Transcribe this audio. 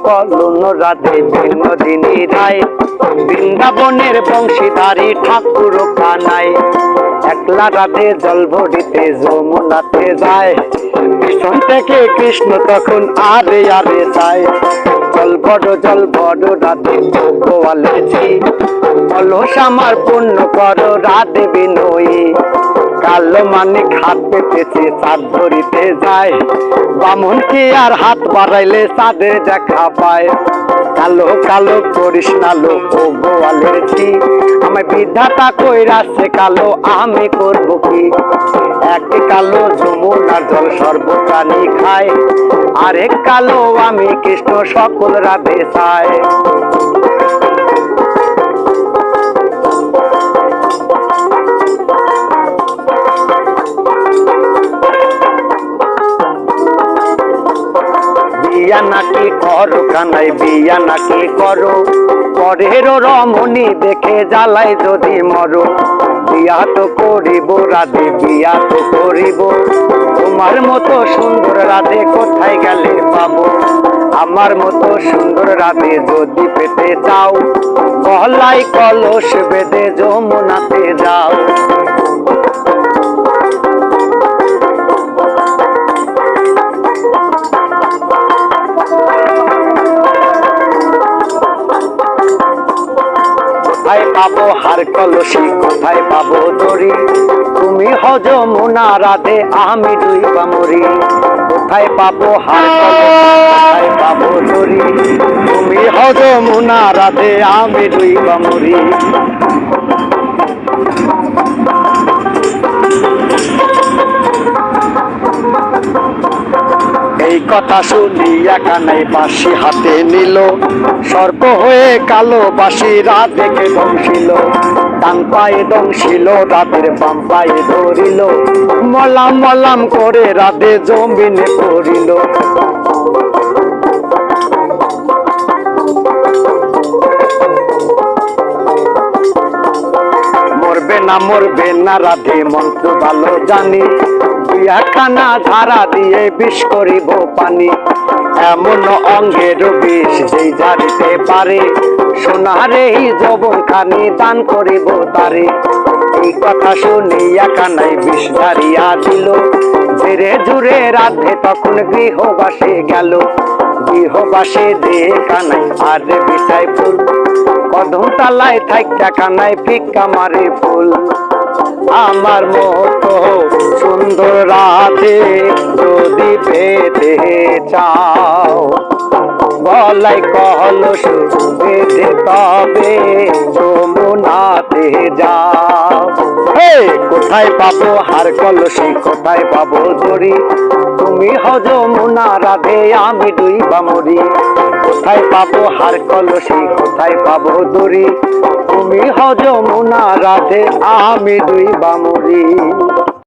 Colon Radhe Binodini রায়, বৃন্দাবনের বংশীধারী ঠাকুর কানাই। একলা রাধে জল ভরিতে যমুনাতে যায়, পিছন থেকে কৃষ্ণ তখন আরে আরে চায়। জল বড় রাধে গোয়ালেছি, অলস আমার পূর্ণ করো রাধে বিনয়ী। কালো মানিক হাত পেতেছে চাঁদ ধরিতে যায়, বামন কি আর হাত বাড়াইলে চাঁদের দেখা পায়। কালো কালো করিস না লো ও গোয়ালেছি, আমায় বিধাতা কইরাছে কালো আমি করব কি। এক কালো যমুনার জল সর্বপ্রাণী খায়, আরেক কালো আমি কৃষ্ণ সকল রাধে চায়। বিয়া নাকি করো কানাই, বিয়া নাকি করো, পরের রমণী দেখে জ্বালাই যদি মরো। বিয়া তো করিব রাধে, বিয়া তো করিব, তোমার মতো সুন্দর রাধে কোথায় গেলে পাবো। আমার মতো সুন্দর রাধে যদি পেতে চাও, গলায় কলস বেঁধে যমুনাতে যাও। কোথায় পাবো হার কলসি, কোথায় পাবো দড়ি, তুমি হও যমুনা রাধে আমি ডুইবা মরি। কোথায় পাবো হার কলসি, কোথায় পাবো দড়ি, তুমি হও যমুনা রাধে আমি ডুইবা মরি। এই কথা শুনিয়া কানাই বাঁশি হাতে নিল, সর্প হয়ে কালো বাঁশি রাধেকে দংশিল। ডান পায়ে দংশিল রাধের বাম পায়ে ধরিল, মলাম মলাম করে রাধে জমিনে পড়িল। মরবে না রাধে মন্ত্র ভালো জানি, বিয়াখানা ধারা দিয়ে বিষ করিব পানি। এমন অঙ্গের বিষ যেই জারিতে পারে, সোনারে যৌবন খানি দান করিব তারে। এই কথা শুনিয়া কানাই বিষ ধারিয়া দিল, ধীরে জুড়ে রাধে তখন গৃহবাসে গেল। গৃহবাসে দিয়ে কানাই আর বিছাই ফুল, কদম তালায় থাইকা কানাই ফিক্কা মারে ফুল। আমার মতো সুন্দর রাধে যদি পেতে চাও, গলায় কলস বেঁধে তবে যমুনাতে যাও। কোথায় পাবো হার কলসি, কোথায় পাবো দড়ি, তুমি হও যমুনা রাধে আমি ডুইবা মরি। কোথায় পাবো হার কলসি, কোথায় পাবো দড়ি, তুমি হও যমুনা রাধে আমি ডুইবা মরি।